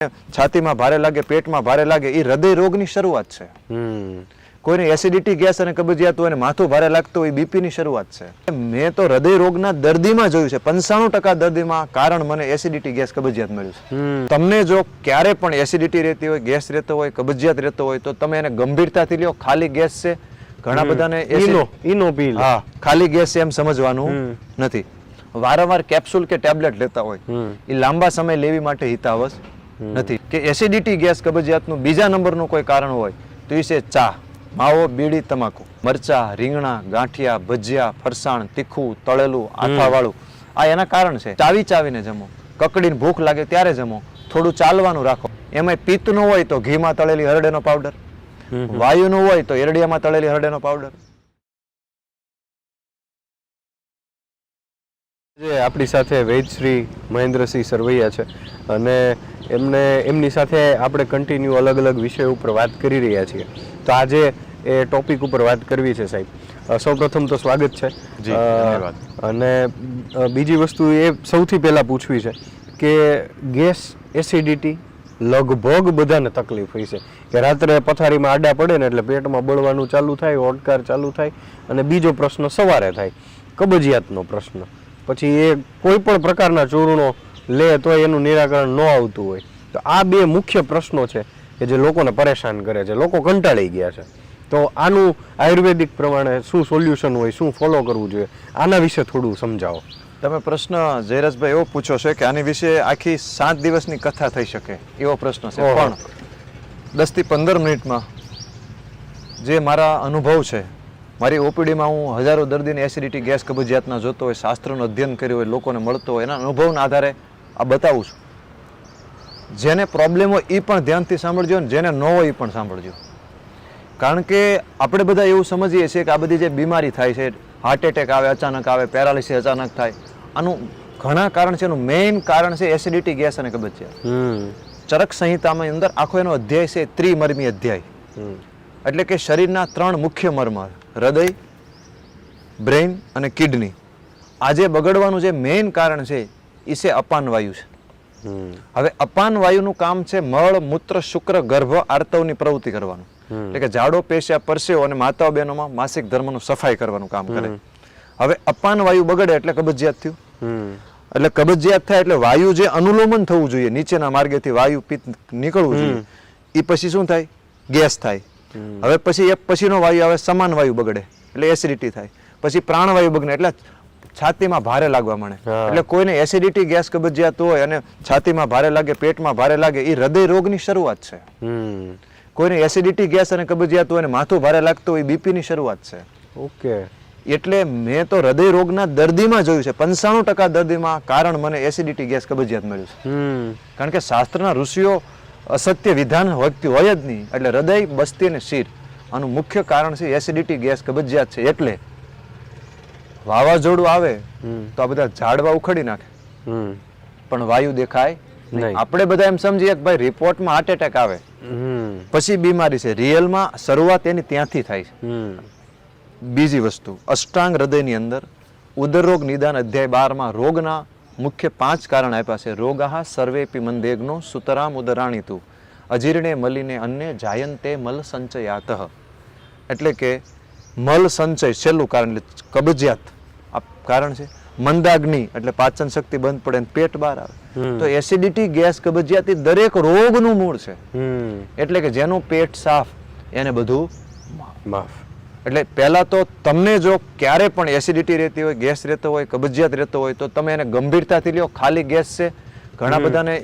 છાતીમાં ભારે લાગે, પેટમાં ભારે લાગે, એ હૃદય રોગની શરૂઆત છે. કોઈને એસિડિટી ગેસ અને કબજિયાત હોય અને માથું ભારે લાગતું હોય બીપી ની શરૂઆત છે. મેં તો હૃદય રોગના દર્દીમાં જોયું છે 95% દર્દીમાં કારણ મને એસિડિટી ગેસ કબજિયાત મળ્યું છે. તમને જો ક્યારે પણ એસિડિટી રહેતી હોય, ગેસ રહેતો હોય, કબજિયાત રહેતો હોય તો તમે એને ગંભીરતાથી લ્યો. ખાલી ગેસ છે, ઘણા બધાને હા ખાલી ગેસ છે એમ સમજવાનું નથી. વારંવાર કેપ્સ્યુલ કે ટેબ્લેટ લેતા હોય એ લાંબા સમય લેવી માટે હિતાવહ નથી. કે એસિડિટી ગેસ કબજિયાતનું બીજા નંબરનું કોઈ કારણ હોય તો એ છે ચા, માવો, બીડી, તમાકુ, મરચા, રીંગણા, ગાંઠિયા, ભજીયા, ફરસાણ, તીખું, તળેલું, આથાવાળું, આ એના કારણ છે. ચાવીને જમો, કકડીને ભૂખ લાગે ત્યારે જમો, થોડું ચાલવાનું રાખો. એમાં પિત્ત નું હોય તો ઘીમાં તળેલી હરડેનો પાવડર, વાયુનું હોય તો એરડિયામાં તળેલી હરડેનો પાવડર. આપણી સાથે વૈદ્યશ્રી મહેન્દ્રસિંહ સરવૈયા છે અને એમની સાથે આપણે કન્ટિન્યુ અલગ અલગ વિષયો ઉપર વાત કરી રહ્યા છીએ. તો આજે એ ટોપિક ઉપર વાત કરવી છે સાહેબ. સૌપ્રથમ તો સ્વાગત છે. અને બીજી વસ્તુ એ સૌથી પહેલા પૂછવી છે કે ગેસ એસિડિટી લગભગ બધાને તકલીફ હોય છે કે રાત્રે પથારીમાં આડા પડે ને એટલે પેટમાં બળવાનું ચાલુ થાય, ઓડકાર ચાલુ થાય. અને બીજો પ્રશ્ન સવારે થાય, કબજિયાતનો પ્રશ્ન. પછી એ કોઈ પણ પ્રકારના ચૂર્ણો લે તો એનું નિરાકરણ ન આવતું હોય. તો આ બે મુખ્ય પ્રશ્નો છે કે જે લોકોને પરેશાન કરે છે. લોકો કંટાળી ગયા છે. તો આનું આયુર્વેદિક પ્રમાણે શું સોલ્યુશન હોય, શું ફોલો કરવું જોઈએ, આના વિશે થોડું સમજાવો. તમે પ્રશ્ન જયરાજભાઈ એવો પૂછો છે કે આની વિશે આખી 7 દિવસની કથા થઈ શકે એવો પ્રશ્ન છે. પણ 10 થી 15 મિનિટમાં જે મારા અનુભવ છે, મારી ઓપીડીમાં હું હજારો દર્દીને એસિડિટી ગેસ કબજિયાતના જોતો હોય, શાસ્ત્રનું અધ્યયન કર્યું હોય, લોકોને મળતો હોય, એના અનુભવના આધારે આ બતાવું છું. જેને પ્રોબ્લેમ હોય એ પણ ધ્યાનથી સાંભળજો અને જેને ન હોય એ પણ સાંભળજો. કારણ કે આપણે બધા એવું સમજીએ છીએ કે આ બધી જે બીમારી થાય છે, હાર્ટ એટેક આવે અચાનક આવે, પેરાલિસિસ અચાનક થાય, આનું ઘણા કારણ છે. એનું મેઇન કારણ છે એસિડિટી ગેસ અને કબજિયાત. ચરક સંહિતામાં અંદર આખો એનો અધ્યાય છે ત્રિમર્મી અધ્યાય. એટલે કે શરીરના 3 મુખ્ય મર્મ, હૃદય, બ્રેઇન અને કિડની. આજે બગડવાનું જે મેઇન કારણ છે એ છે અપાન વાયુ છે. હવે અપાન વાયુનું કામ છે મળ, મૂત્ર, શુક્ર, ગર્ભ, આર્તવની પ્રવૃત્તિ કરવાનું. એટલે કે ઝાડો, પેશિયા, પરસેવો અને માતાઓ બહેનોમાં માસિક ધર્મનું સફાઈ કરવાનું કામ કરે. હવે અપાન વાયુ બગડે એટલે કબજિયાત થયું. એટલે કબજિયાત થાય એટલે વાયુ જે અનુલોમન થવું જોઈએ, નીચેના માર્ગેથી વાયુ પિત્ત નીકળવું જોઈએ, એ પછી શું થાય? ગેસ થાય. હવે પછી એક પછીનો વાયુ આવે સમાન વાયુ બગડે એટલે એસિડિટી થાય. પછી પ્રાણવાયુ બગડે એટલે છાતીમાં ભારે લાગવા મળે. એટલે કોઈને એસિડિટી ગેસ કબજિયાત હોય અને છાતીમાં ભારે લાગે, પેટમાં ભારે લાગે, એ હૃદય રોગની શરૂઆત છે. કોઈને એસિડિટી ગેસ અને કબજિયાત હોય અને માથું ભારે લાગતું હોય બીપી ની શરૂઆત છે. ઓકે. એટલે મેં તો હૃદય રોગના દર્દીમાં જોયું છે 95% દર્દીમાં કારણ મને એસિડિટી ગેસ કબજિયાત મળ્યું છે. કારણ કે શાસ્ત્રના ઋષિઓ અસત્ય વિધાન હોય જ નહીં. એટલે હૃદય, બસ્તી અને શિર આનું મુખ્ય કારણ છે એસિડિટી ગેસ કબજિયાત છે. એટલે વાવાઝોડું આવે તો આ બધા ઝાડવા ઉખડી નાખે પણ વાયુ દેખાય નહીં. આપણે બધા એમ સમજીએ કે ભાઈ રિપોર્ટમાં હાર્ટ એટેક આવે પછી બીમારી છે. રિયલમાં શરૂઆત એની ત્યાંથી થાય છે. બીજી વસ્તુ, અષ્ટાંગ હૃદયની અંદર ઉદરરોગ નિદાન અધ્યાય 12માં રોગના મુખ્ય 5 કારણ આપ્યા છે. રોગાહ સર્વેપી મંદેગ્નો સુતરામ ઉદરાણીતુ અજીર્ણે મલિને અન્ને જાયંતે મલ સંચયાતઃ. એટલે કે મલ સંચય છેલ્લું કારણ, એટલે કબજિયાત આ કારણ છે. મંદાગ્નિ એટલે પાચન શક્તિ બંધ પડે, પેટ બહાર આવે. તો એસિડિટી ગેસ કબજિયાત એ દરેક રોગનું મૂળ છે. એટલે કે જેનું પેટ સાફ એને બધું માફ. એટલે પહેલા તો તમને જો ક્યારે પણ એસિડિટી રહેતી હોય, ગેસ રહેતો હોય, કબજિયાત રહેતો હોય તો તમે એને ગંભીરતાથી લ્યો. ખાલી ગેસ છે, ઘણા બધાને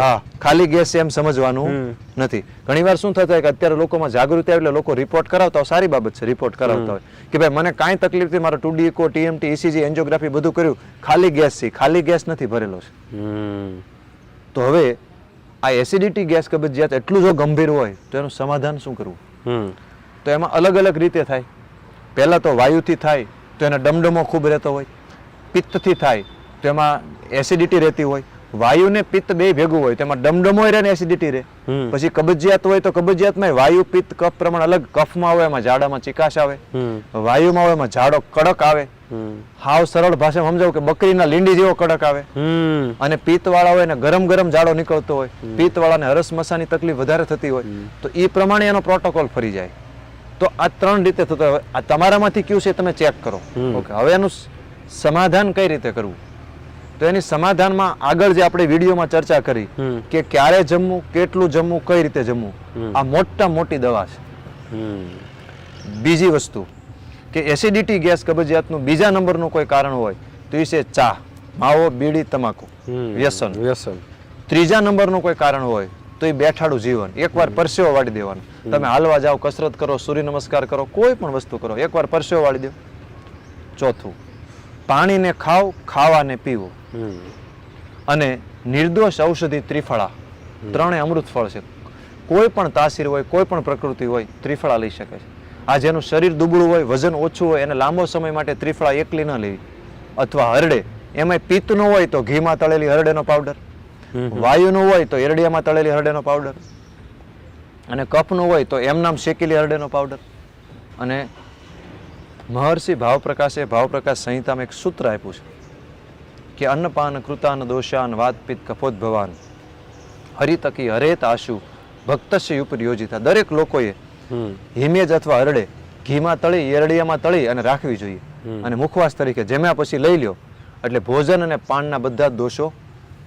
હા ખાલી ગેસ છે એમ સમજવાનું નથી. ઘણીવાર શું થતું હોય કે અત્યારે લોકોમાં જાગૃતિ આવે એટલે લોકો રિપોર્ટ કરાવતા હોય. સારી બાબત છે રિપોર્ટ કરાવતા હોય કે ભાઈ મને કાંઈ તકલીફ નથી, મારો 2D eco, TMT, ECG, angiography બધું કર્યું, ખાલી ગેસ છે. ખાલી ગેસ નથી ભરેલો છે. તો હવે આ એસિડિટી ગેસ કબજિયાત એટલું જો ગંભીર હોય તો એનું સમાધાન શું કરવું? તો એમાં અલગ અલગ રીતે થાય. પહેલા તો વાયુથી થાય તો એના ડમડમો ખૂબ રહેતો હોય, પિત્તથી થાય તો એમાં એસિડિટી રહેતી હોય, વાયુ ને પિત્ત બે ભેગું હોય તેમાં ડમડમોય રહે ને એસિડિટી રહે. પછી કબજિયાત હોય તો કબજિયાતમાં વાયુ પિત્ત કફ પ્રમાણ અલગ. કફમાં હોય એમાં ઝાડામાં ચિકાશ આવે, વાયુમાં હોય એમાં ઝાડો કડક આવે. હાવ સરળ ભાષામાં સમજાવું કે બકરીના લીંડી જેવો કડક આવે. અને પિત્ત વાળા હોય ને ગરમ ગરમ ઝાડો નીકળતો હોય, પિત્ત વાળાને હરસ મસાની તકલીફ વધારે થતી હોય તો એ પ્રમાણે એનો પ્રોટોકોલ ફરી જાય. તો આ 3 રીતે થતો હોય. આ તમારામાંથી કયું છે તમે ચેક કરો. ઓકે, હવે એનું સમાધાન કઈ રીતે કરવું? તો એની સમાધાનમાં આગળ જે આપણે વિડીયોમાં ચર્ચા કરી કે ક્યારે જમવું, કેટલું જમવું, કઈ રીતે જમવું, આ મોટી દવા છે. બીજી વસ્તુ કે એસિડિટી, ગેસ, કબજિયાતનું બીજા નંબરનું કોઈ કારણ હોય તો એ છે ચા, માવો, બીડી, તમાકુ, વ્યસન. ત્રીજા નંબરનું કોઈ કારણ હોય તો એ બેઠાડું જીવન. એકવાર પરસેવો વાળી દેવાનો. તમે હાલવા જાઓ, કસરત કરો, સૂર્ય નમસ્કાર કરો, કોઈ પણ વસ્તુ કરો, એકવાર પરસેવો વાળી દો. ચોથું, પાણીને ખાવ, ખાવાને પીવો. અને નિર્દોષ ઔષધિ ત્રિફળા, 3 અમૃત ફળ છે. કોઈ પણ તાસીર હોય, કોઈ પણ પ્રકૃતિ હોય, ત્રિફળા લઈ શકે છે. આ જેનું શરીર દુબળું હોય, વજન ઓછું હોય, એને લાંબો સમય માટે ત્રિફળા એકલી ન લેવી. અથવા હરડે, એમાં પિત્ત નું હોય તો ઘીમાં તળેલી હરડેનો પાવડર, વાયુનું હોય તો એરડિયામાં તળેલી હરડેનો પાવડર, અને કફનું હોય તો એમનામ શેકેલી હરડેનો પાવડર. અને મહર્ષિ ભાવપ્રકાશે ભાવપ્રકાશ સંહિતામાં એક સૂત્ર આપ્યું છે કે અન્નપાન કૃતાન દોષાન વાત પિત્ત કફોદ્ભવાન હરિતકી હરેત આશુ ભક્તસ્ય ઉપર યોજિતા. દરેક લોકોએ હિમેજ અથવા હરડે ઘીમાં તળી, એરડિયામાં તળી અને રાખવી જોઈએ. અને મુખવાસ તરીકે જમ્યા પછી લઈ લ્યો એટલે ભોજન અને પાનના બધા દોષો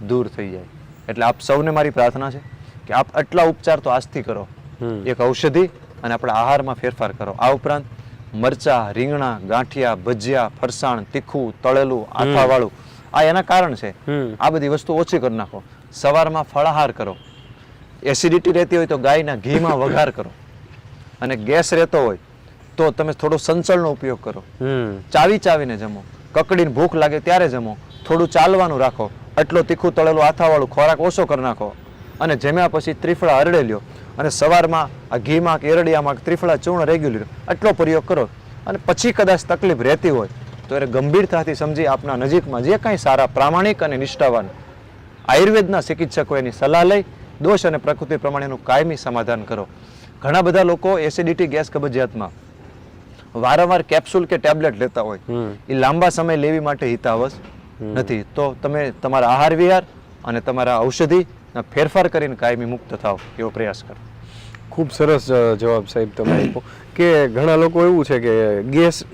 દૂર થઈ જાય. એટલે આપ સૌને મારી પ્રાર્થના છે કે આપ આટલા ઉપચાર તો આજથી કરો. એક ઔષધિ અને આપણા આહારમાં ફેરફાર કરો. આ ઉપરાંત મરચા, રીંગણા, ગાંઠિયા, ભજીયા, ફરસાણ, તીખું, તળેલું, આથાવાળું, આ એના કારણ છે. આ બધી વસ્તુ ઓછી કરી નાખો. સવારમાં ફળાહાર કરો. એસિડિટી રહેતી હોય તો ગાયના ઘીમાં વઘાર કરો. અને ગેસ રહેતો હોય તો તમે થોડો સંચળનો ઉપયોગ કરો. ચાવીને જમો. કકડીને ભૂખ લાગે ત્યારે જમો. થોડું ચાલવાનું રાખો. આટલો તીખું, તળેલું, આથાવાળું ખોરાક ઓછો કરી નાખો. અને જમ્યા પછી ત્રિફળા હરડે લ્યો. અને સવારમાં આ ઘીમાં કે એરડિયામાં ત્રિફળા ચૂર્ણ રેગ્યુલર આટલો પ્રયોગ કરો. અને પછી કદાચ તકલીફ રહેતી હોય તો એને ગંભીરતાથી સમજી આપના નજીકમાં જે કાંઈ સારા, પ્રામાણિક અને નિષ્ઠાવાન આયુર્વેદના ચિકિત્સકો એની સલાહ લઈ દોષ અને પ્રકૃતિ પ્રમાણેનું કાયમી સમાધાન કરો. ઘણા બધા લોકો એસિડિટી, ગેસ, કબજિયાતમાં વારંવાર કેપ્સ્યુલ કે ટેબ્લેટ લેતા હોય, એ લાંબા સમય લેવી માટે હિતાવહ નથી. તો તમે તમારા આહાર વિહાર અને તમારા ઔષધિ ફેરફાર કરીને કાયમી મુક્ત થાવ એવો પ્રયાસ કરો. ખૂબ સરસ જવાબ સાહેબ તમે આપ્યો કે ઘણા લોકો એવું છે કે ગેસ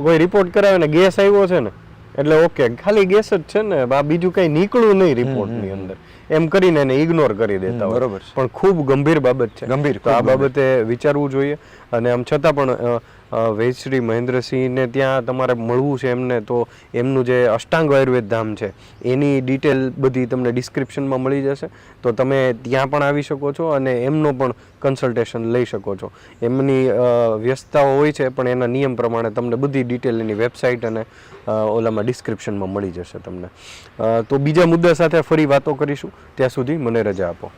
કોઈ રિપોર્ટ કરાવે ને ગેસ આવ્યો છે ને એટલે ઓકે, ખાલી ગેસ જ છે ને, બીજું કઈ નીકળ્યું નહીં રિપોર્ટની અંદર, એમ કરીને એને ઇગ્નોર કરી દેતા હોય. બરોબર. પણ ખૂબ ગંભીર બાબત છે. ગંભીર. તો આ બાબતે વિચારવું જોઈએ. અને આમ છતાં પણ વૈદ્યશ્રી મહેન્દ્રસિંહને ત્યાં તમારે મળવું છે એમને, તો એમનું જે અષ્ટાંગ આયુર્વેદ ધામ છે એની ડિટેલ બધી તમને ડિસ્ક્રિપ્શનમાં મળી જશે. તો તમે ત્યાં પણ આવી શકો છો અને એમનો પણ કન્સલ્ટેશન લઈ શકો છો. એમની વ્યસ્તતાઓ હોય છે પણ એના નિયમ પ્રમાણે તમને બધી ડિટેલ એની વેબસાઇટ અને ઓલામાં ડિસ્ક્રિપ્શનમાં મળી જશે તમને. તો બીજા મુદ્દા સાથે ફરી વાતો કરીશું. ત્યાં સુધી મને રજા આપો.